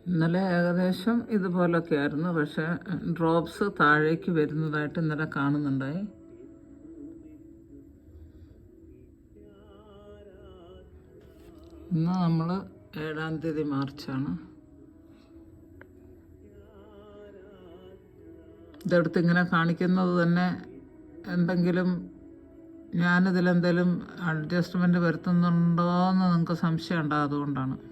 ഇന്നലെ ഏകദേശം ഇതുപോലൊക്കെ ആയിരുന്നു, പക്ഷേ ഡ്രോപ്സ് താഴേക്ക് വരുന്നതായിട്ട് ഇന്നലെ കാണുന്നുണ്ടായി. ഇന്ന് നമ്മൾ 7-ാം തീയതി മാർച്ചാണ്. ഇതെടുത്ത് ഇങ്ങനെ കാണിക്കുന്നത് തന്നെ എന്തെങ്കിലും ഞാനിതിലെന്തെങ്കിലും അഡ്ജസ്റ്റ്മെൻറ്റ് വരുത്തുന്നുണ്ടോ എന്ന് നിങ്ങൾക്ക് സംശയം ഉണ്ടാകും, അതുകൊണ്ടാണ്.